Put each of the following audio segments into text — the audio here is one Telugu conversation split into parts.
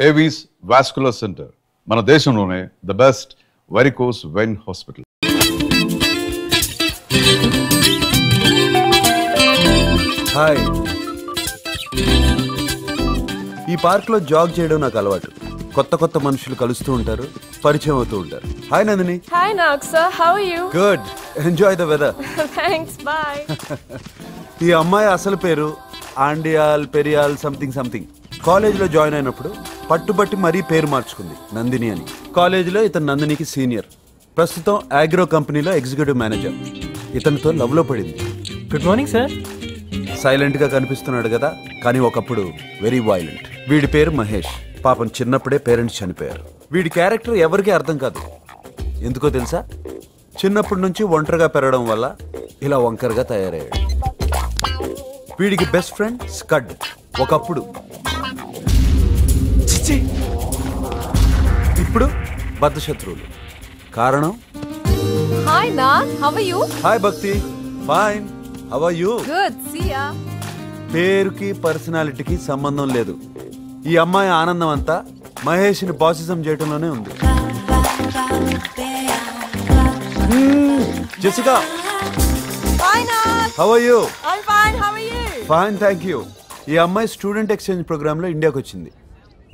ఏవీస్ వాస్కులర్ సెంటర్, మన దేశంలోనే the best varicose vein hospital. Hi, ఈ పార్క్లో జాగ్ చేయడం నాకు అలవాటు. కొత్త కొత్త మనుషులు కలుస్తూ ఉంటారు, పరిచయం అవుతూ ఉంటారు. Hi Nandini. Hi Nagsa, how are you? Good, enjoy the weather. Thanks, bye. ఈ అమ్మాయి అసలు పేరు ఆండియాల్ పెరియాల్ సంథింగ్ సంథింగ్. కాలేజీలో జాయిన్ అయినప్పుడు పట్టుబట్టి మరీ పేరు మార్చుకుంది, నందిని అని. కాలేజీలో ఇతను నందినికి సీనియర్. ప్రస్తుతం ఆగ్రో కంపెనీలో ఎగ్జిక్యూటివ్ మేనేజర్. ఇతనితో లవ్ లో పడింది. Good morning sir. సైలెంట్ గా కనిపిస్తున్నాడు కదా, కానీ ఒకప్పుడు వెరీ వైలెంట్. వీడి పేరు మహేష్. పాపం చిన్నప్పుడే పేరెంట్స్ చనిపోయారు. వీడి క్యారెక్టర్ ఎవరికీ అర్థం కాదు. ఎందుకో తెలుసా? చిన్నప్పటి నుంచి ఒంటరిగా పెరగడం వల్ల ఇలా వంకరగా తయారయ్యాడు. వీడికి బెస్ట్ ఫ్రెండ్ స్కడ్. ఒకప్పుడు, ఇప్పుడు బద్ధ శత్రువులు. కారణం? Hi Nag, how are you? Hi Bhakti, fine. How are you? Good, see ya. పేరుకి పర్సనాలిటీకి సంబంధం లేదు. ఈ అమ్మాయి ఆనందం అంతా మహేష్ని బాసిజం చేయటంలోనే ఉంది. Jessica, hi Nag. How are you? I am fine, how are you? Fine, thank you. ఈ అమ్మాయి స్టూడెంట్ ఎక్స్చేంజ్ ప్రోగ్రామ్ లో ఇండియాకి వచ్చింది.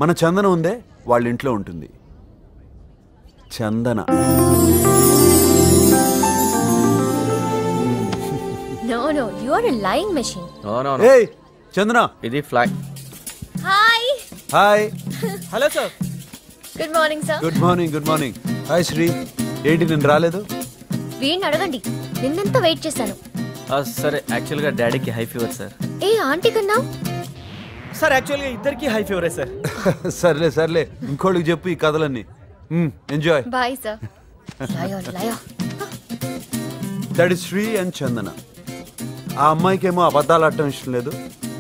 మన చందన ఉందే, వాళ్ళ ఇంట్లో ఉంటుంది. చందన. No, no, you are a lying machine. No. ఏయ్ చందన. ఇది flag. Hi. Hi. Hello sir. Good morning, sir. Good morning, good morning. Hi Sri. ఏంటి నేను రాలేదు? వీణ్ణి అడగండి, నిన్నంతా వెయిట్ చేశాను. సరే, యాక్చువల్గా డాడీకి హై ఫీవర్ సార్. ఏ ఆంటీ కన్నా? సార్ యాక్చువల్గా ఇద్దరికి హై ఫీవరే సార్. సర్లే సర్లే, ఇంకోళ్ళకి చెప్పు ఈ కథలన్నీ. ఎంజాయ్. Bye sir. లయో. That is Shri and Chandana. ఆ అమ్మాయికేమో అబద్ధాలు ఆడటం ఇష్టం లేదు,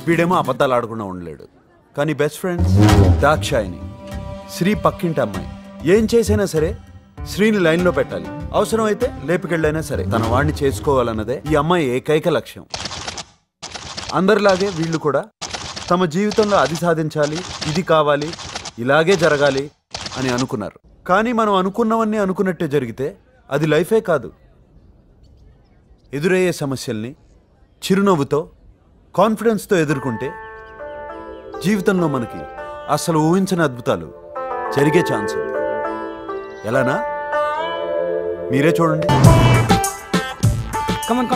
వీడేమో అబద్ధాలు ఆడకుండా ఉండలేడు. కానీ బెస్ట్ ఫ్రెండ్స్ దాక్షాయిని. శ్రీ పక్కింటి అమ్మాయి. ఏం చేసైనా సరే శ్రీని లైన్లో పెట్టాలి. అవసరం అయితే లేపుకెళ్ళైనా సరే తన వాడిని చేసుకోవాలన్నదే ఈ అమ్మాయి ఏకైక లక్ష్యం. అందరిలాగే వీళ్ళు కూడా తమ జీవితంలో అది సాధించాలి, ఇది కావాలి, ఇలాగే జరగాలి అని అనుకున్నారు. కానీ మనం అనుకున్నవన్నీ అనుకున్నట్టే జరిగితే అది లైఫే కాదు. ఎదురయ్యే సమస్యల్ని చిరునవ్వుతో, కాన్ఫిడెన్స్తో ఎదుర్కొంటే జీవితంలో మనకి అసలు ఊహించని అద్భుతాలు జరిగే ఛాన్స్ ఉంది. ఎలానా? మీరే చూడండి. కమన్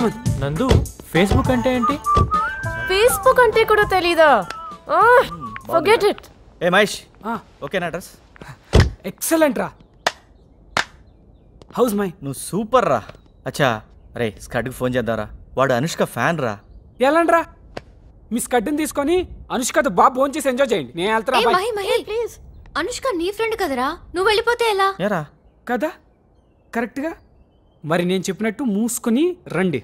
నందు, ఫేస్బుక్ అంటే ఏంటి? ఫేస్బుక్ అంటే కూడా తెలీదా? Forget it. ఏ మహేష్, ఓకేనా అడ్రస్? ఎక్సలెంట్ రా. House my. నువ్వు సూపర్ రా. అచ్చా, అరే స్కడ్కి ఫోన్ చేద్దారా, వాడు అనుష్క ఫ్యాన్ రా. ఎలాండ్రా? మీ స్కడ్ని తీసుకొని అనుష్కతో బాగా ఫోన్ చేసి ఎంజాయ్ చేయండి. నేను వెళ్తున్నా. ప్లీజ్. అనుష్క నీ ఫ్రెండ్ కదరా, నువ్వు వెళ్ళిపోతే ఎలా? ఏరా కదా కరెక్ట్గా. మరి నేను చెప్పినట్టు మూసుకుని రండి.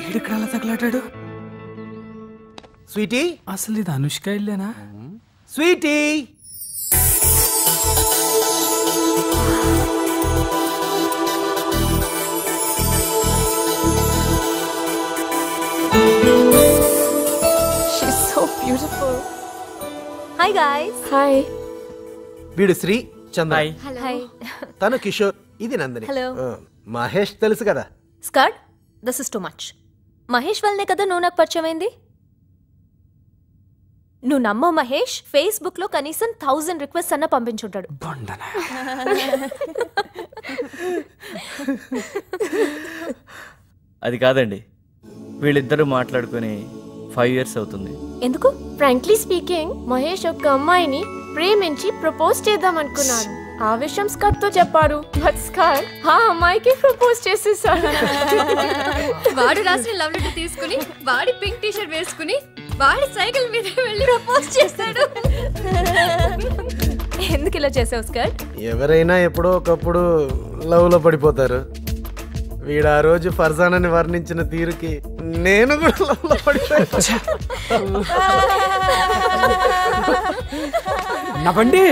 ఏడుక్కడ అలా తగలాటాడు? స్వీటీ, అసలు ఇది అనుష్క ఇల్లేనా? Sweetie. She's so beautiful. Hi guys. Hi. వీడు శ్రీ, చంద్ర. Hi. తను కిషోర్, ఇది నందిని. Hello. మహేష్ తెలుసు కదా. Scud, this is too much. Mahesh వల్లనే కదా నువ్వు నాకు పరిచయం అయింది. నువ్వు నమ్మో మహేష్ ఫేస్బుక్ లో కనీసం 1000 రిక్వెస్ట్ అన్న పంపించుంటాడు. అది కాదండి, వీళ్ళిద్దరూ మాట్లాడుకుని 5 years అవుతుంది. ఎందుకు? ఫ్రాంక్లీ స్పీకింగ్, మహేష్ ఒక అమ్మాయిని ప్రేమించి ప్రపోజ్ చేద్దాం అనుకున్నాడు. ఆ విషయం స్కట్ తో చెప్పాడు. బట్ స్కట్ ఆ అమ్మాయికి ప్రపోజ్ చేసేసాడు. వాడు రాసిన లవ్ లెటర్ తీసుకుని, వాడి పింక్ టీ షర్ట్ వేసుకుని, వాడి సైకిల్ మీద వెళ్ళి ప్రపోజ్ చేశాడు. ఎందుకు ఇలా చేసావు స్కట్? ఎవరైనా ఎప్పుడో ఒకప్పుడు లవ్ లో పడిపోతారు. వీడు ఆ రోజు ఫర్జానాని వర్ణించిన తీరుకి నేను కూడా లవ్ లో పడిపోయాను. నవ్వండి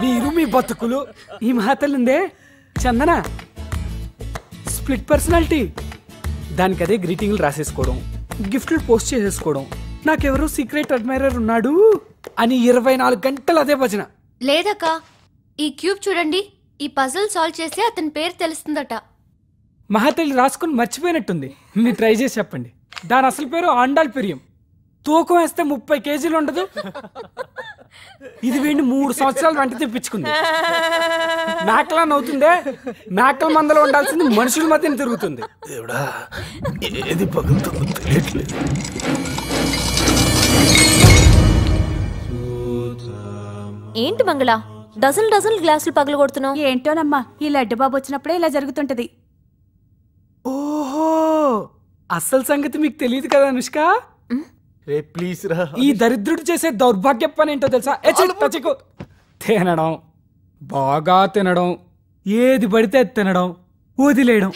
మీరు, మీ బతుకులు. ఈ మహాతల్లిందే చందన స్ప్లిట్ పర్సనాలిటీ. దానికి అదే గ్రీటింగ్లు రాసేసుకోవడం, గిఫ్ట్లు పోస్ట్ చేసేసుకోవడం, నాకెవరో సీక్రెట్ అడ్మైరర్ ఉన్నాడు అని 24 గంటలు అదే భజన. లేదక్క, ఈ క్యూబ్ చూడండి, ఈ పజిల్ సాల్వ్ చేస్తే అతని పేరు తెలుస్తుందట. మహాతల్లి రాసుకుని మర్చిపోయినట్టుంది. మీరు ట్రై చేసి చెప్పండి. దాని అసలు పేరు ఆండాల్ పెరియం. తూకం వేస్తే 30 కేజీలు ఉండదు. ఇది వీడిని 3 సంవత్సరాలు వెంట తెప్పించుకుంది. మేకలా నవ్వుతుందే, మేకల మందలో ఉండాల్సింది మనుషుల మధ్యన తిరుగుతుంది. దేవుడా, ఏది పగులుతుందో తెలియట్లేదు. ఏంటి మంగళ, డజన్ గ్లాసులు పగలు కొడుతున్నావు? ఏంటోనమ్మా, ఈ లడ్డు బాబు వచ్చినప్పుడే ఇలా జరుగుతుంటది. ఓహో, అసలు సంగతి మీకు తెలియదు కదా అనుష్క. రే ప్లీజ్ రా. ఈ దరిద్రుడు చేసే దౌర్భాగ్య పని ఏంటో తెలుసా? తినడం, బాగా తినడం, ఏది పడితే అది తినడం, వదిలేయడం.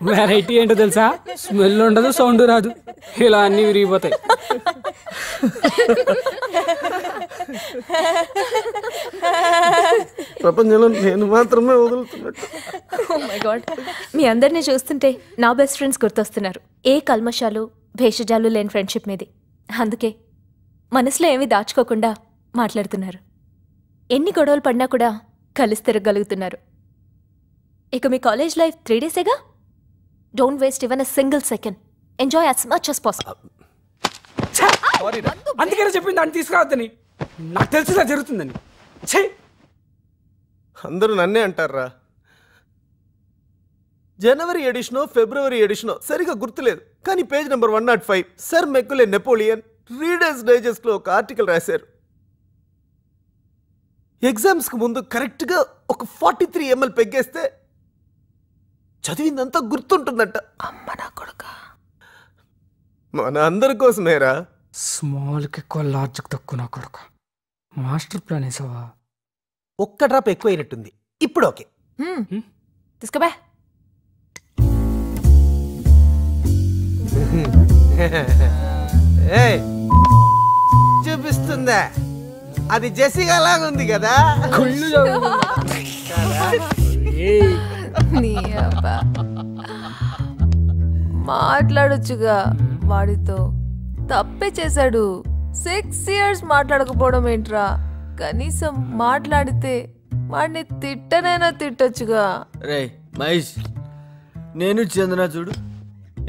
వెరైటీ ఏంటో తెలుసా? స్మెల్ ఉండదు, సౌండ్ రాదు, ఇలా అన్ని విరిగిపోతాయి. ప్రపంచంలో నేను మాత్రమే వదులుతున్నట్టు. Oh my God. మీ అందరినీ చూస్తుంటే నా బెస్ట్ ఫ్రెండ్స్ గుర్తొస్తున్నారు. ఏ కల్మషాలు భేషజాలు లేని ఫ్రెండ్షిప్ మీది. అందుకే మనసులో ఏమీ దాచుకోకుండా మాట్లాడుతున్నారు. ఎన్ని గొడవలు పడినా కూడా కలిసి తిరగలుగుతున్నారు. ఇక మీ కాలేజ్ లైఫ్ 3 డేసేగా. Don't waste even a single second. Enjoy as much as possible. అందుకనే చెప్పింది దాన్ని తీసుకురావద్దని. నాకు తెలిసిలా జరుగుతుందని. అందరూ నన్నే అంటారా. జనవరి ఎడిషనో ఫిబ్రవరి ఎడిషనో సరిగా గుర్తులేదు, కానీ page number 105 sir మెక్కులే Napoleon readers digest లో ఒక ఆర్టికల్ రాశారు. ఎగ్జామ్స్ కు ముందు కరెక్ట్ గా ఒక 43 ml పెగ్గేస్తే చదివిందంతా గుర్తుంటుందంట. అమ్మ నా కొడుక, మన అందరి కోసమేరా. స్మాల్కి ఎక్కువ లార్జ్కి తక్కువ నా కొడుక. మాస్టర్ ప్లాన్ వేసావా? ఒక్క డ్రాప్ ఎక్కువైనట్టుంది. ఇప్పుడు ఓకే. తీసుకుబా. చూపిస్తుందా? అది జెసిగా లాగుంది కదా. మాట్లాడొచ్చుగా వాడితో. తప్పే చేశాడు. 6 years మాట్లాడకపోవడం ఏంట్రా? కనీసం మాట్లాడితే వాడిని తిట్టనైనా తిట్టొచ్చుగా. రే మహేష్, నేను చందన చూడు,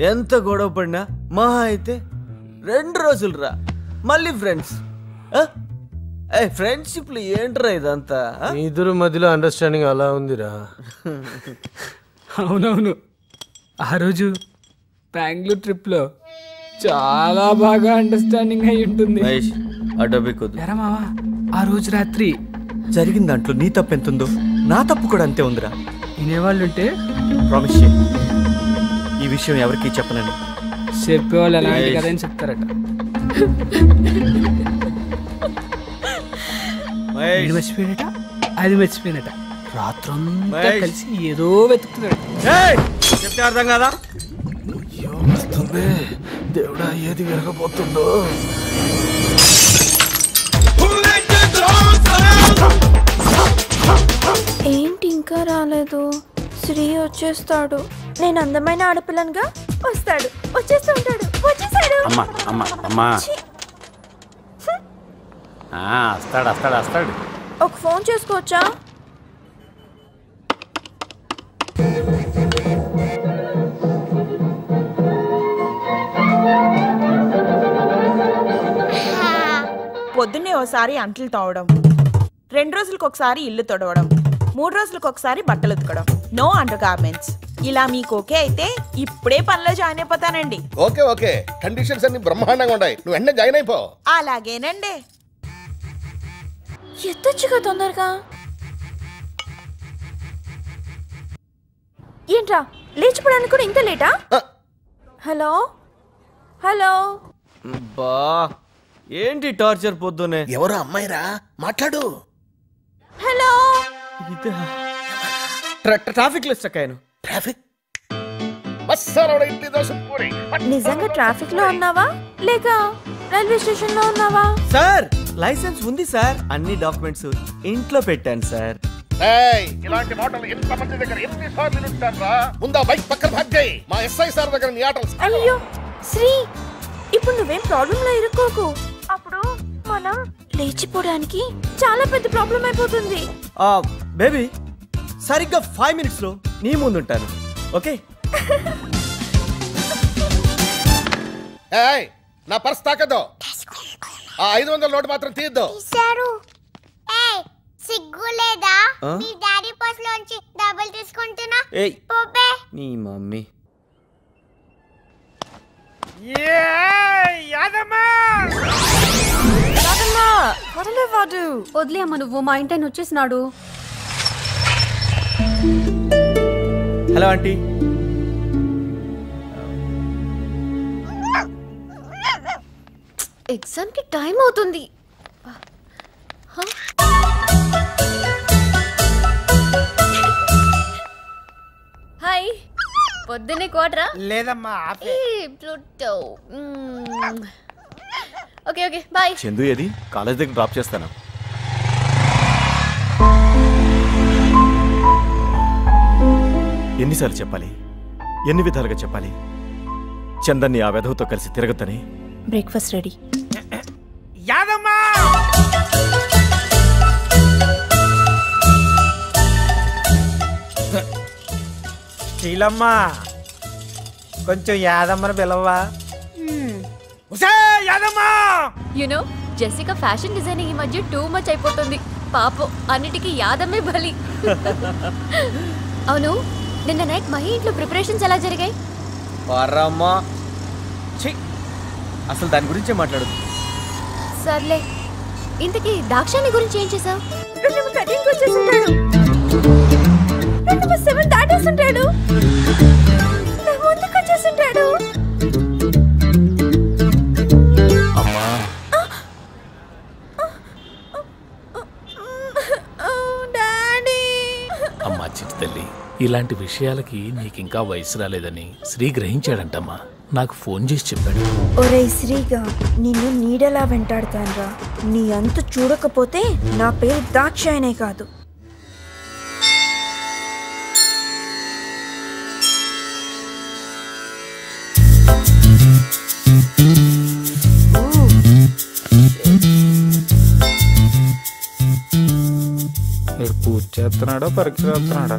ఎంత గొడవ పడినా మహా అయితే 2 రోజులు రా, మళ్ళీ ఫ్రెండ్స్. ఫ్రెండ్షిప్లు ఏంట్రా ఇదంతా? ఇద్దరు మధ్యలో అండర్స్టాండింగ్ అలా ఉందిరా. అవునవును, ఆ రోజు బెంగళూరు ట్రిప్లో చాలా బాగా అండర్స్టాండింగ్ అయి ఉంటుంది. మహేష్, ఆ టాపిక్ వద్దు. ఎరా మావా, ఆ రోజు రాత్రి జరిగిన దాంట్లో నీ తప్పు ఎంత ఉందో నా తప్పు కూడా అంతే ఉందిరా. వినేవాళ్ళుంటే ప్రామిస్ చేయి, ఈ విషయం ఎవరికి చెప్పనని. చెప్పేవాళ్ళు ఎలాంటి కదా అని చెప్తారట. ఇది మర్చిపోయినట, అది మర్చిపోయినట. రాత్రంతా కలిసి ఏదో వెతుకుతున్నాడు. చెప్తే అర్థం కదా? వస్తుంది దేవుడా, ఏది విరగబోతుందో. ఏంటి ఇంకా రాలేదు? శ్రీ వచ్చేస్తాడు. నేను అందమైన ఆడపిల్లనుగా వస్తాడు, వచ్చేస్తూ ఉంటాడు. వచ్చేసాడు. అమ్మా అమ్మా అమ్మా, వస్తాడు వస్తాడు వస్తాడు. ఒక ఫోన్ చేసుకోవచ్చా? పొద్దున్నే ఓసారి అంట్లు తోవడం, 2 రోజులకు ఒకసారి ఇల్లు తొడవడం, 3 రోజులకు ఒకసారి బట్టలు ఉతకడం, నో అండర్ గార్మెంట్స్. ఇలా మీకు ఓకే అయితే ఇప్పుడే పనిలో జాయిన్ అయిపోతానండి. ఓకే ఓకే, కండిషన్స్ అన్ని బ్రహ్మాండంగా ఉన్నాయి, నువ్వు వెంటనే జాయిన్ అయిపో. అలాగేనండి. ఎత్తొచ్చుగా తొందరగా. ఏంట్రా లేచిపోవడానికి కూడా ఇంత లేటా? హలో హలో, బా ఏంటి టార్చర్ పొద్దునే? ఎవరు అమ్మాయిరా, మాట్లాడు. హలో. ట్రాఫిక్ లో స్టక్ అయ్యాను. ట్రాఫిక్? నిజంగా ట్రాఫిక్ లో ఉన్నావా లేక రైల్వే స్టేషన్ లో ఉన్నావా? సార్ లైసెన్స్ ఉంది సార్, అన్ని డాక్యుమెంట్స్ ఇంట్లో పెట్టాను సార్. ఇలాంటి మాటలు ఎంత మంది దగ్గర ఎన్నిసార్లు ఉంటారా? ముందా బైక్ పక్కన భాగ్ చేయి. మా ఎస్ఐ సార్ దగ్గర నీ ఆటలు. అయ్యో శ్రీ, ఇప్పుడు నువ్వేం ప్రాబ్లం లో ఇరుక్కోకు. అప్పుడు మనం లేచిపోవడానికి చాలా పెద్ద ప్రాబ్లం అయిపోతుంది. బేబీ సరిగ్గా 5 minutes లో నీ ముందుంటాను. ఓకే? నా పర్స్ తాకద్దు. ఆ 500 నోటు మాత్రం తీయద్దు. సిగ్గులేదా? మీ డాడీ పర్స్ లోంచి డబ్బులు తీసుకుంటున్నా. పోపే. నీ మమ్మీ. వదిలే అమ్మ, నువ్వు మా ఇంటి వచ్చేసినాడు. Hello aunty. ఎగ్జామ్ కి టైం అవుతుంది. హాయ్, పొద్దున్నే క్వార్టరా? లేదమ్మా. Pluto. Okay okay bye. Chandu ఏది? కాలేజ్ దగ్గర డ్రాప్ చేస్తాను. ఎన్నిసార్లు చెప్పాలి, ఎన్ని విధాలుగా చెప్పాలి? చందన్ని ఆ వెధవతో కలిసి తిరగతని. Breakfast ready. యాదమ్మా శీలమ్మా, కొంచెం యాదమ్మని పిలవా? యాదమ్మా. యునో జెసికా ఫ్యాషన్ డిజైనింగ్ ఈ మధ్య టూ మచ్ అయిపోతుంది. పాపం అన్నిటికీ యాదమ్మే బలి. అవును, నిన్న నైట్ మహి ఇంట్లో ప్రిపరేషన్స్ ఎలా జరిగాయి? అసలు దాని గురించే మాట్లాడదు. సర్లే, ఇంతకీ దాక్షాని గురించి ఏం చేసావు? అమ్మా చిట్టి తల్లి, ఇలాంటి విషయాలకి నీకింకా వయసు రాలేదని శ్రీ గ్రహించాడంటమ్మా. నాకు ఫోన్ చేసి చెప్పాడు. ఒరే శ్రీగా, నిన్ను నీడలా వెంటాడుతాన్రా. నీ అంతు చూడకపోతే నా పేరు దాక్షాయనే కాదు. పూజ చేస్తున్నాడా, పరీక్ష చేస్తున్నాడా?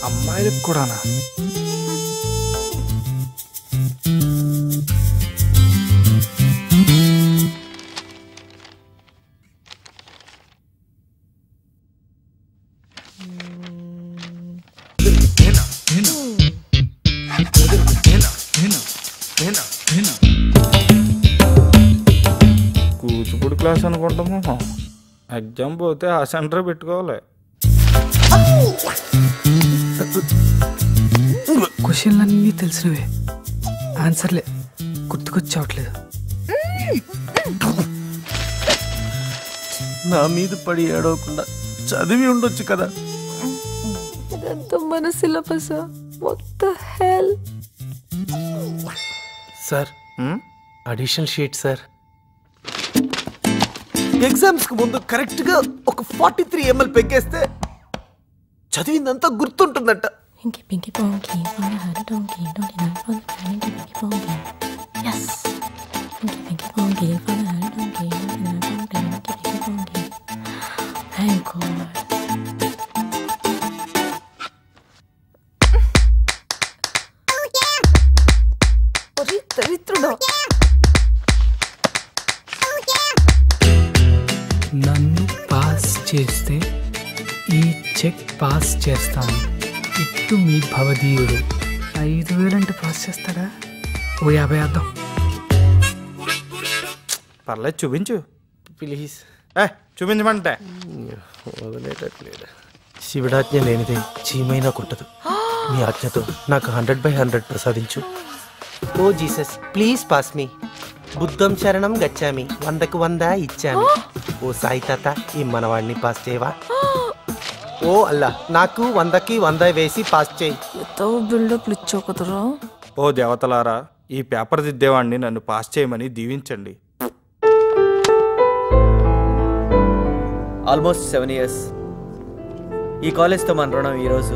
అమ్మాయిలకు కూడానా? కూచిపూడి క్లాస్ అనుకుంటాము. ఎగ్జామ్ పోతే ఆ సెంటర్ పెట్టుకోవాలి. క్వశ్చన్లన్నీ తెలిసినవే, ఆన్సర్లే గుర్తుకొచ్చావట్లేదు. నా మీద పడి ఏడవకుండా చదివి ఉండొచ్చు కదా. ఇదంతా మన సిలబస్. మొత్తం hell. Sir, additional sheet sir. Exams కు ముందు కరెక్ట్ గా ఒక 43 ml పెగ్గేస్తే చదివిందంతా గుర్తుంటుందంట. నన్ను పాస్ చేస్తే ఈ చెక్ పాస్ చేస్తాను. ఇట్టు మీ భవదీయుడు. 5,000 అంటే పాస్ చేస్తాడా? ఓ 50 వేద్దాం. పర్లేదు, చూపించు ప్లీజ్. చూపించమంటే వదిలేటట్లేదు. శివుడాజ్ఞ లేనిదే చీమైనా కుట్టదు. మీ ఆజ్ఞతో నాకు 100/100 ప్రసాదించు. ఓ జీసస్, ప్లీజ్ పాస్ మీ. బుద్ధం శరణం గచ్చామి, 100కు 100 ఇచ్చామి. ఓ సాయి తాత, ఈ మనవాడిని పాస్ చేయవా? ఓ అల్లా, నాకు 100కి 100 వేసి పాస్ చేయి. బిల్డప్లు ఇచ్చోకుతురా. ఓ దేవతలారా, ఈ పేపర్ దిద్దేవాడిని నన్ను పాస్ చేయమని దీవించండి. Almost 7 years. ఈ కాలేజ్తో మన రుణం ఈరోజు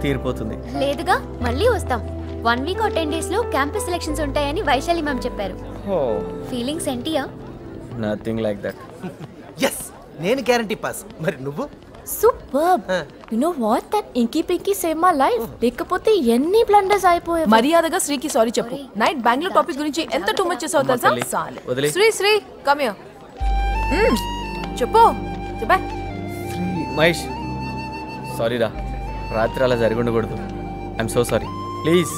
తీరిపోతుంది. లేదుగా, మళ్ళీ వస్తాం. 1 week or 10 days లో క్యాంపస్ సెలక్షన్స్ ఉంటాయని వైశాలి మ్యామ్ చెప్పారు. ఫీలింగ్స్ ఏంటియా? Nothing like that. ఎస్, నేను గ్యారంటీ పాస్. మరి నువ్వు? Super. You know what, that inky pinky save my life. లేకపోతే ఎన్ని బ్లండర్స్ అయిపోయాయి. మర్యాదగా శ్రీకి సారీ చెప్పు. నైట్ బెంగళూరు టాపిక్ గురించి ఎంత టూ మచ్ చేసావు తెలుసా? వదిలే. Shri come here. చెప్పు చెప్పే. మహేష్, సారీ రా, రాత్రి అలా జరిగి ఉండకూడదు. I'm so sorry, please.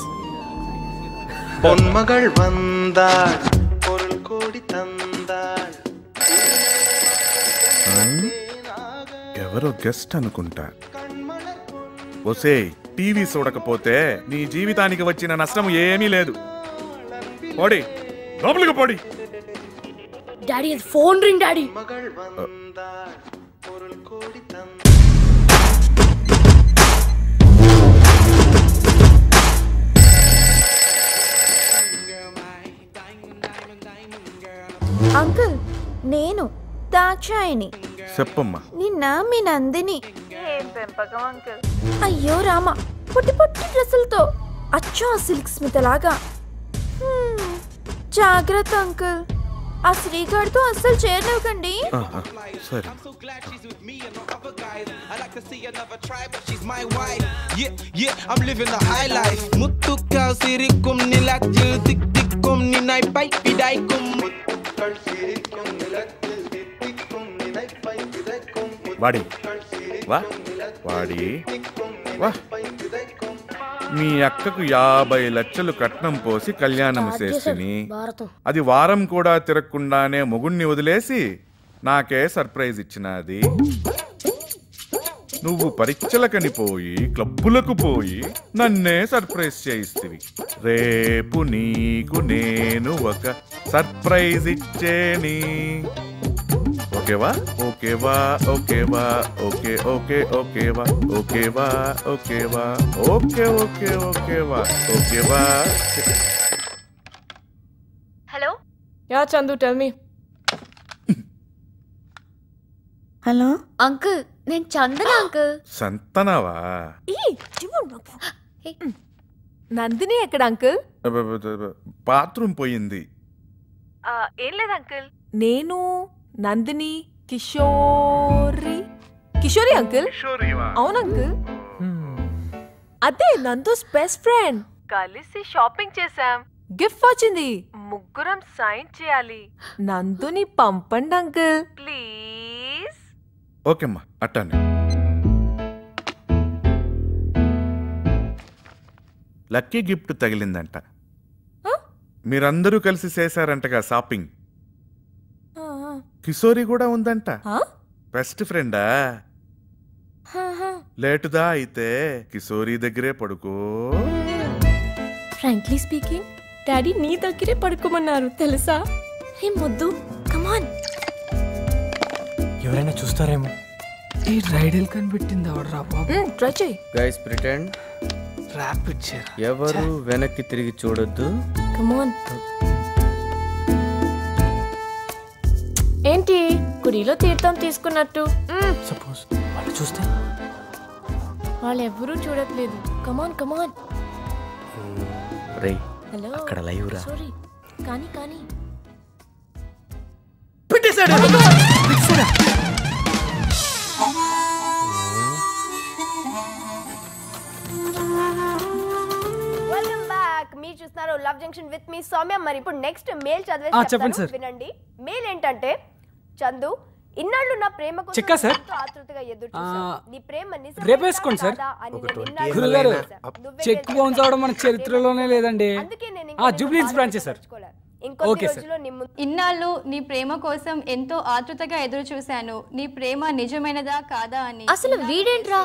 பொன்மகள் வந்தாள் பொருள் கோடி தந்தாள். ఎవరో గెస్ట్ అనుకుంటా. ఒసే, టీవీ చూడకపోతే నీ జీవితానికి వచ్చిన నష్టం ఏమీ లేదు. పోడి లోపలికి పోడి. డాడీ, అది ఫోన్ రింగ్ డాడీ. అంకుల్, నేను దాక్షాయిని. చెప్పమ్మా. నిన్న మీ నందిని. ఏం పెంపకం అంకుల్. అయ్యో రామ, పొట్టి పొట్టి డ్రెస్సులతో అచ్చం ఆ సిల్క్ స్మిత లాగా. జాగ్రత్త అంకుల్, ఆ శ్రీగాడితో అస్సలు చేరలేకండి. సరే. I'm living the high life. Mutukal sirikum nilakjil tik tikum ninai pai pidaikum. వాడి వా వాడి వా. మీ అక్కకు 50 లక్షలు కట్నం పోసి కళ్యాణం చేసిని. అది వారం కూడా తిరగకుండానే మొగుణ్ణి వదిలేసి నాకే సర్ప్రైజ్ ఇచ్చినది. నువ్వు పరీక్షలకని పోయి క్లబ్బులకు పోయి నన్నే సర్ప్రైజ్ చేయిస్తివి. రేపు నీకు నేను ఒక సర్ప్రైజ్ ఇచ్చేని. ఓకేవా? ఓకేవా? ఓకేవా? ఓకే ఓకే ఓకేవా? ఓకేవా? ఓకేవా? ఓకే ఓకే ఓకేవా? ఓకేవా? Hello. Yeah Chandu, tell me. Hello uncle, నేను చందన అంకుల్. సంతనవా? నందిని ఎక్కడ అంకుల్? బాత్రూమ్ పోయింది. ఏం లేదు అంకుల్, నేను నందిని కిషోరి అంకుల్. అవును అంకుల్, అదే నందోస్ బెస్ట్ ఫ్రెండ్. కలిసి షాపింగ్ చేసాం, గిఫ్ట్ వచ్చింది, ముగ్గురం సైన్ చేయాలి. నందుని పంపండి అంకుల్ ప్లీజ్. ఓకేమ్మా, అట్టానే. లక్కీ గిఫ్ట్ తగిలిందంట. మీరందరూ కలిసి చేశారంటగా షాపింగ్. కిషోరి కూడా ఉందంట. బెస్ట్ ఫ్రెండా? లేటుదా అయితే కిషోరి దగ్గరే పడుకో. ఫ్రాంక్లీ స్పీకింగ్, డాడీ నీ దగ్గరే పడుకోమన్నారు తెలుసా? హే ముద్దు, కమాన్. ఎవరైనా చూస్తారేమో. ఈ రైడల్ కనిపెట్టింది ఎవడరా బాబు? ట్రై చేయి. Guys pretend. Rapid share. ఎవరు వెనక్కి తిరిగి చూడొద్దు. కమాన్. ఏంటి గుడిలో తీర్థం తీసుకున్నట్టు? సపోజ్ వాళ్ళు చూస్తే? వాళ్ళెవ్వరూ చూడట్లేదు. కమాన్ కమాన్. రేయ్, హలో, అక్కడ లైవ్ రా. సారీ, కానీ కానీ పెట్టేశాడు. Welcome back. మీరు చూస్తున్నారు love junction with me Soumya. మరి ఇప్పుడు నెక్స్ట్ మెయిల్ చదివేసి చెప్తాను, వినండి. మెయిల్ ఏంటంటే, చందు, ఇన్నాళ్ళు నా ప్రేమ కోసం ఎంతో ఆతృతగా ఎదురు చూశాను. నీ ప్రేమ రేపు వేసుకోండి సార్. గురుగారు, చెక్ బౌన్స్ అవడం మన చరిత్రలోనే లేదండి. Jubilee Hills branch sir. Okay sir. ఇన్నాళ్ళు నీ ప్రేమ కోసం ఎంతో ఆతృతగా ఎదురు చూశాను. నీ ప్రేమ నిజమైనదా కాదా అని. అసలు వీడేంట్రా,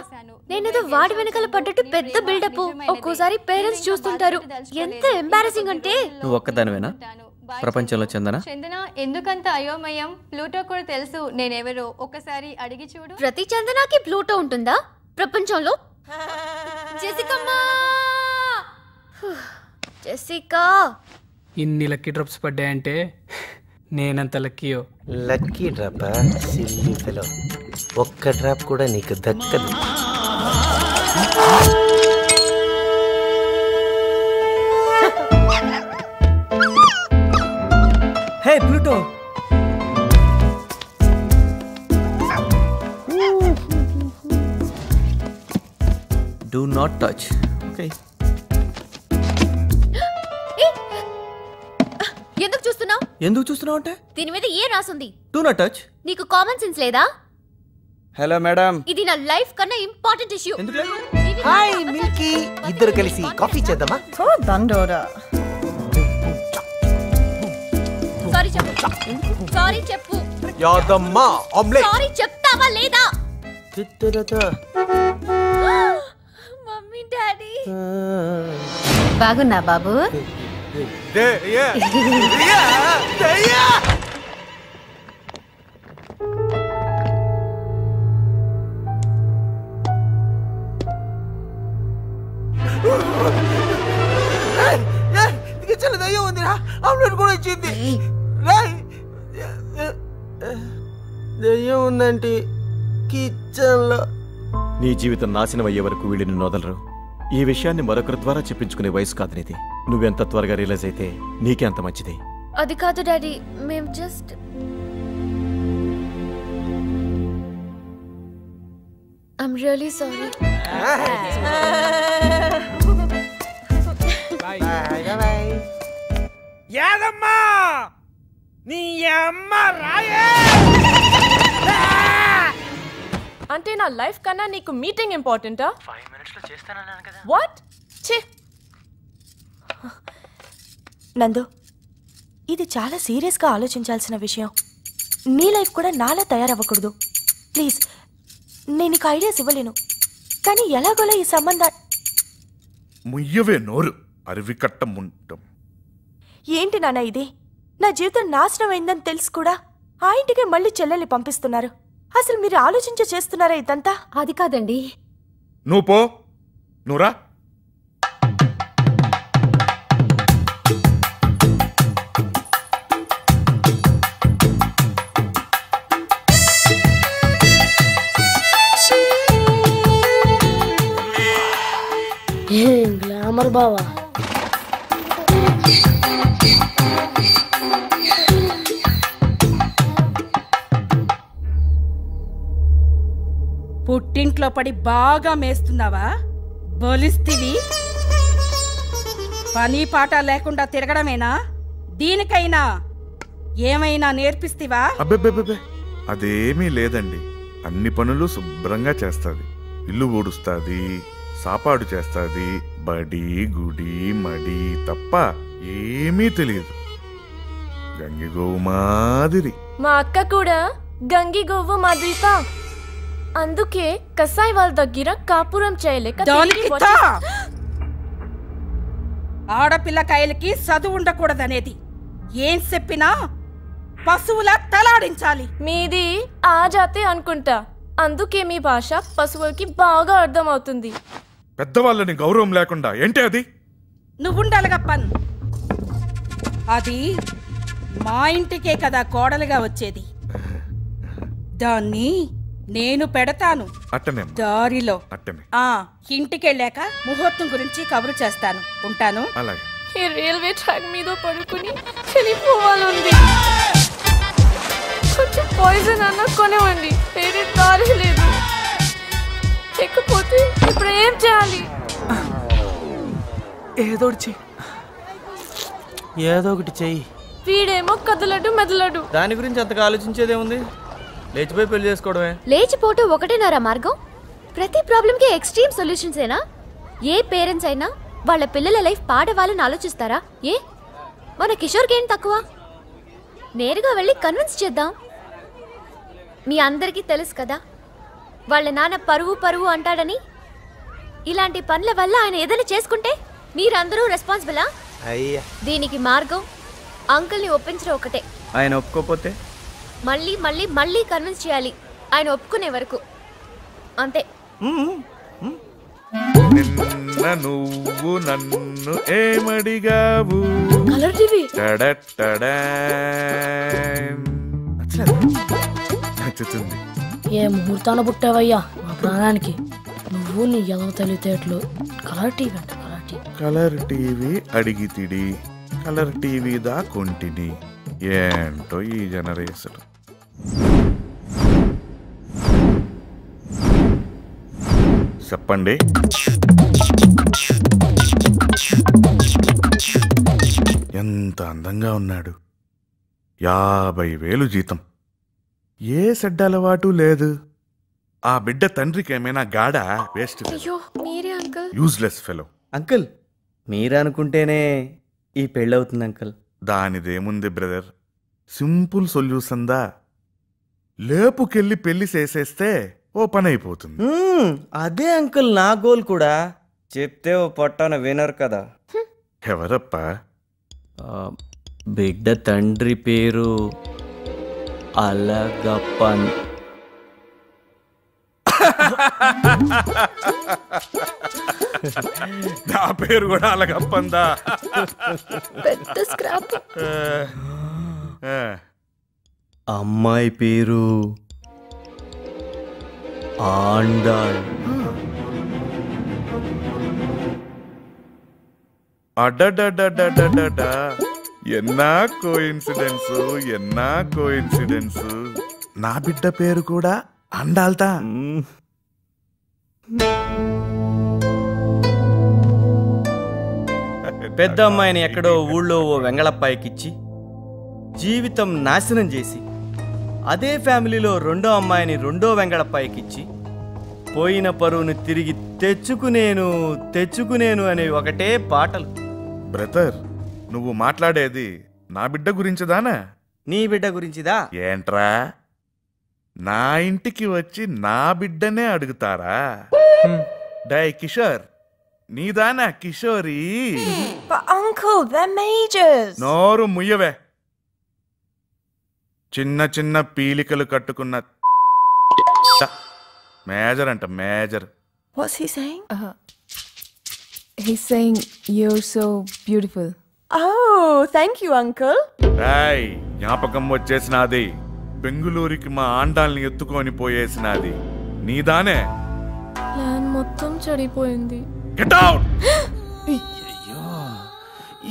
నేనేదో వాడి వెనకాల పడ్డట్టు పెద్ద బిల్డప్. ఒక్కోసారి పేరెంట్స్ చూస్తుంటారు. ఎంత ఎంబారసింగ్ అంటే. నువ్వు ఒక్కదానివేనా ప్రపంచంలో చందన? చందన, ఎందుకంత అయోమయం? ప్లూటో కూడా తెలుసు నేనెవరో, ఒకసారి అడిగి చూడు. ప్రతి చందనాకి ప్లూటో ఉంటుందా ప్రపంచంలో? జెసికా, ఇన్ని లక్కీ డ్రాప్స్ పడ్డాయంటే నేనంత లక్కీయో. లక్కీ డ్రాపా సిల్లీ ఫెలో. ఒక్క డ్రాప్ కూడా నీకు దక్కదు. Hey Pluto, do not touch. Okay. ఎందుకు చూస్తున్నావు? ఎందుకు చూస్తున్నావు అంటే దీని మీద ఏ రాసుంది? Do not touch. నీకు కామన్ సెన్స్ లేదా? హలో మేడం, ఇది నా లైఫ్ కన్నా ఇంపార్టెంట్ ఇష్యూ. హాయ్ మిల్కీ, ఇద్దరు కలిసి కాఫీ చేద్దామా? సారీ చెప్పు. సారీ చెప్పు. యాదమ్మా ఆమ్లెట్. సారీ చెప్తావా లేదా? మమ్మీ డాడీ బాగున్నా బాబు? కిచెన్ దయ్యం ఉందిరా, ఆమ్లెట్ కూడా ఇచ్చింది. దయ్యం ఉందంటే కిచెన్ లో. నీ జీవితం నాశనం అయ్యే వరకు వీళ్ళు నిన్ను వదలరు. ఈ విషయాన్ని మరొకరి ద్వారా చెప్పించుకునే వయసు కాదు నీది. నువ్వెంత త్వరగా రియలైజ్ అయితే నీకే అంత మంచిది. అది కాదు డాడీ, మేం జస్ట్ ఐమ్ రియల్లీ సారీ. యాదమ్మా నీ అమ్మ రాయే. అంటే నా లైఫ్ కన్నా నీకు మీటింగ్ ఇంపార్టెంటా? 5 minutes లో చేస్తానన్నాను కదా. వాట్? ఛీ. నందు, ఇది చాలా సీరియస్గా ఆలోచించాల్సిన విషయం. నీ లైఫ్ కూడా నాలా తయారవ్వకూడదు. ప్లీజ్, నేను నీకు ఐడియాస్ ఇవ్వలేను, కానీ ఎలాగోలా ఈ సంబంధం. ముయ్యవే నోరు, అరివికట్ట ముంటం. ఏంటి నాన్న ఇది? నా జీవితం నాశనం అయిందని తెలుసు కూడా ఆ ఇంటికి మళ్ళీ చెల్లెల్ని పంపిస్తున్నారు. అసలు మీరు ఆలోచించే చేస్తున్నారా ఇదంతా? అది కాదండి. నువ్వు పో, నువ్వురా. గ్లామర్ బావా. పుట్టింట్లో పడి బాగా మేస్తున్నావా? బలిస్తివి. పని పాట లేకుండా తిరగడమేనా? దీనికైనా ఏమైనా నేర్పిస్తివా? అబ్బెబ్బెబ్బె, అదేమీ లేదండి. అన్ని పనులు శుభ్రంగా చేస్తాది. ఇల్లు ఊడుస్తాది, సాపాడు చేస్తాది, బడి గుడి మడి తప్ప ఏమీ తెలియదు. గంగి గోవు మాదిరి. మా అక్క కూడా గంగి గోవు మాదిరితా. అందుకే కసాయి వాళ్ళ దగ్గర కాపురం చేయలేక ఆడపిల్లకాయలకి చదువు ఉండకూడదనేది ఏం చెప్పినా పశువులా తలాడించాలి. మీది ఆ జాతి అనుకుంటా, అందుకే మీ భాష పశువులకి బాగా అర్థం అవుతుంది. పెద్దవాళ్ళని గౌరవం లేకుండా ఏంటి అది? నువ్వుండాలిగా పన్. అది మా ఇంటికే కదా కోడలుగా వచ్చేది. దాన్ని నేను పెడతాను అట్టనే దారిలో. అట్టనే. ఇంటికెళ్ళాక ముహూర్తం గురించి కబురు చేస్తాను. ఉంటాను. అలాగే. ఈ రైల్వే ట్రాక్ మీద పడుకుని చనిపోవాలండి. కొంచెం పాయిజన్ అన్న కొనివ్వండి, వేరే దారి లేదు. లేకపోతే ఇప్పుడు ఏం చేయాలి? ఏదో ఒకటి చెయ్యి. వీడేమో కదలడు మెదలడు. దాని గురించి అంతగా ఆలోచించేదేముంది? లేచిపోయి పెళ్లి చేసుకోవడమే. లేచిపోవటం ఒకటేనారా మార్గం? ప్రతి ప్రాబ్లంకి ఎక్స్ట్రీమ్ సొల్యూషన్స్ ఏనా? ఏ పేరెంట్స్ అయినా వాళ్ళ పిల్లల లైఫ్ పాడవాలని ఆలోచిస్తారా? ఏ మన కిషోర్కి ఏం తక్కువ? నేరుగా వెళ్ళి కన్విన్స్ చేద్దాం. మీ అందరికీ తెలుసు కదా, వాళ్ళ నాన్న పరువు అంటాడని. ఇలాంటి పనుల వల్ల ఆయన ఏదైనా చేసుకుంటే మీరందరూ రెస్పాన్సిబులా? అయ్యా, దీనికి మార్గం అంకుల్ని ఒప్పించడం ఒకటే. ఆయన ఒప్పుకోపోతే మళ్ళీ మళ్ళీ మళ్ళీ కన్విన్స్ చేయాలి, ఆయన ఒప్పుకునే వరకు. అంతే. నిన్న నువ్వు నన్ను ఏమడిగావు కలర్ టీవీ నచ్చుతుంది. ఏ ముహూర్తాన పుట్టావయ్యా మా ప్రాణానికి. నువ్వు నీ ఎదవ తెలివితేటలు. కలర్ టీవీ అంట కలర్ టీవీ. కలర్ టీవీ అడిగితిడి, కలర్ టీవీ దా కొంటిని. ఏంటో ఈ జనరేషన్. చెప్పండి. ఎంత అందంగా ఉన్నాడు. 50,000 జీతం. ఏ చెడ్డ అలవాటు లేదు. ఆ బిడ్డ తండ్రికి ఏమైనా గాడా? వేస్ట్. అయ్యో మీరే అంకుల్. Useless fellow. అంకుల్ మీరు అనుకుంటేనే ఈ పెళ్ళవుతుంది అంకుల్. దానిదేముంది బ్రదర్, సింపుల్ సొల్యూషన్ దా. లేపుకెళ్ళి పెళ్లి చేసేస్తే ఓ పని అయిపోతుంది. అదే అంకుల్ నా గోల్ కూడా. చెప్తే ఓ పొట్టన వినరు కదా. ఎవరప్పా? బిడ్డ తండ్రి పేరు అలగప్పన్. నా పేరు కూడా అలగప్పందా? పెద్ద స్క్రాప్. అమ్మాయి పేరు ఆండాళ్. అడ్డడ్డడ్డడ్డడ్డడ్డ. ఎన్నా కోఇన్సిడెన్స్, ఎన్నా కోఇన్సిడెన్స్. నా బిడ్డ పేరు కూడా అండాల్తా. పెద్ద అమ్మాయిని ఎక్కడో ఊళ్ళో ఓ వెంగళప్పాయికిచ్చి జీవితం నాశనం చేసి, అదే ఫ్యామిలీలో రెండో అమ్మాయిని రెండో వెంగళప్పాయికిచ్చి, పోయిన పరువును తిరిగి తెచ్చుకునేను అనే ఒకటే పాటలు. బ్రదర్, నువ్వు మాట్లాడేది నా బిడ్డ గురించిదానా? నీ బిడ్డ గురించిదా? ఏంట్రా, నా ఇంటికి వచ్చి నా బిడ్డనే అడుగుతారా? డై కిషోర్, నీదానా కిషోరి? Uncle, they're majors. నోరు ముయ్యవే. చిన్న చిన్న పీలికలు కట్టుకున్న మేజర్ అంట, major. What's he saying? He's saying you're so beautiful. Oh, thank you, Uncle. Rai, జ్ఞాపకం వచ్చేసినది. బెంగుళూరుకి మా ఆండాల్ని ఎత్తుకొని పోయేసినది నీదానే. ప్లాన్ మొత్తం చెడిపోయింది. Get out.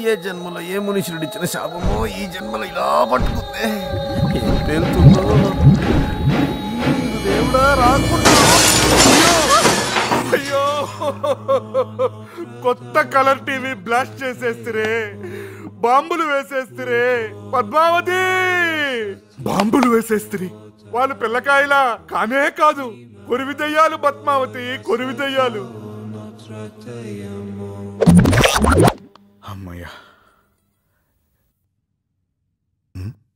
ఏ జన్మలో ఏ మనుషుడు ఇచ్చిన శాపమో ఈ జన్మలో ఇలా పట్టుకుందే. ఏం పేలుతుందో దేవుడా, రాకుండా. అయ్యో, కొత్త కలర్ టీవీ బ్లాస్ట్ చేసేస్తురే, బాంబులు వేసేస్తురే. పద్మావతి, బాంబులు వేసేస్తురి. వాళ్ళు పిల్లకాయలా కానే కాదు, కొరివి దయ్యాలు. పద్మావతి, కొరివి దయ్యాలు. అమ్మయ్యా,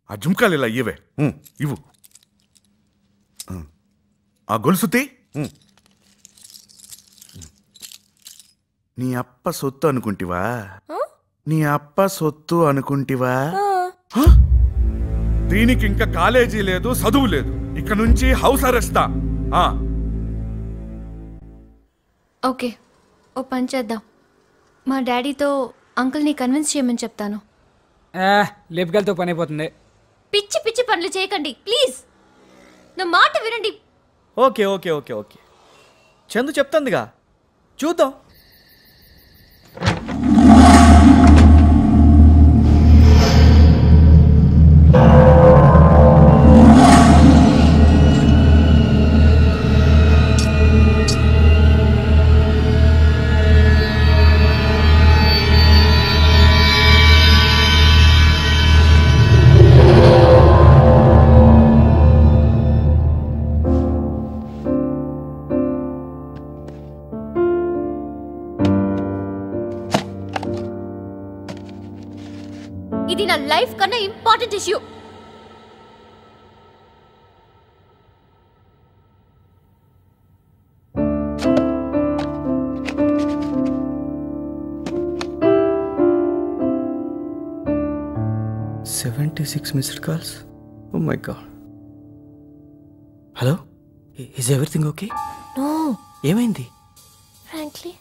ఆ జుంకాలు ఇలా ఇవ్వే. ఇవ్వు. ఆ గొలుసుతి నీ అప్ప సొత్తు అనుకుంటివా? నీ అప్ప సొత్తు అనుకుంటివా? దీనికి ఇంకా కాలేజీ లేదు, చదువు లేదు. ఇక నుంచి హౌస్ అరెస్టా. ఓకే, ఓ పని చేద్దాం. మా డాడీతో అంకుల్ని కన్విన్స్ చేయమని చెప్తాను. లేపుకెళ్తే పని అయిపోతుంది. పిచ్చి పిచ్చి పనులు చేయకండి ప్లీజ్, నా మాట వినండి. Okay okay okay okay, Chandu చెప్తుందిగా, చూద్దాం. ఇది నా లైఫ్ కన్నా important issue. Missed calls. Oh my god. Hello, is everything okay? No. ఏమైంది? ఫ్రాంక్లీ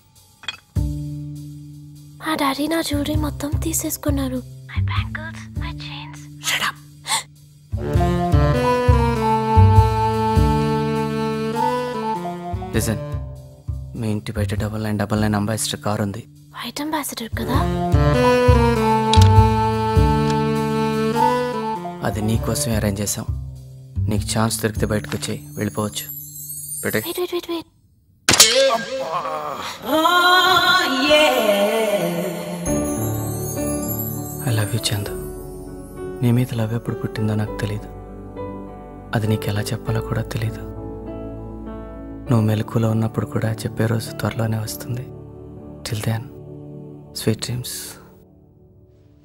మా డాడీ నా జ్యువెలరీ మొత్తం తీసేసుకున్నారు. My bangles, my chains. Shut up. Listen, మీ ఇంటి బయట 9999 అంబాసిడర్ కార్ ఉంది. వైట్ అంబాసిడర్ కదా? అది నీకోసమే అరేంజ్ చేసాం. నీకు ఛాన్స్ దొరికితే బయటకు వచ్చి వెళ్ళిపోవచ్చు. పెట్టే. Wait. I love you Chandu. నీ మీద లవ్ ఎప్పుడు పుట్టిందో నాకు తెలీదు. అది నీకు ఎలా చెప్పాలో కూడా తెలీదు. నువ్వు మెలకులో ఉన్నప్పుడు కూడా చెప్పే రోజు త్వరలోనే వస్తుంది. Till then sweet dreams.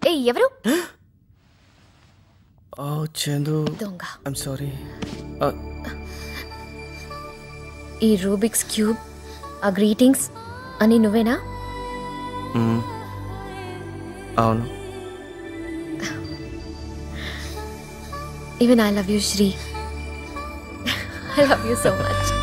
ఏ ఎవరు? ఓ చందు, దొంగ. I'm sorry. ఈ రూబిక్స్ క్యూబ్, ఆ గ్రీటింగ్స్ అని నువ్వేనా? అవును. Even I love you Sri. I love you so much.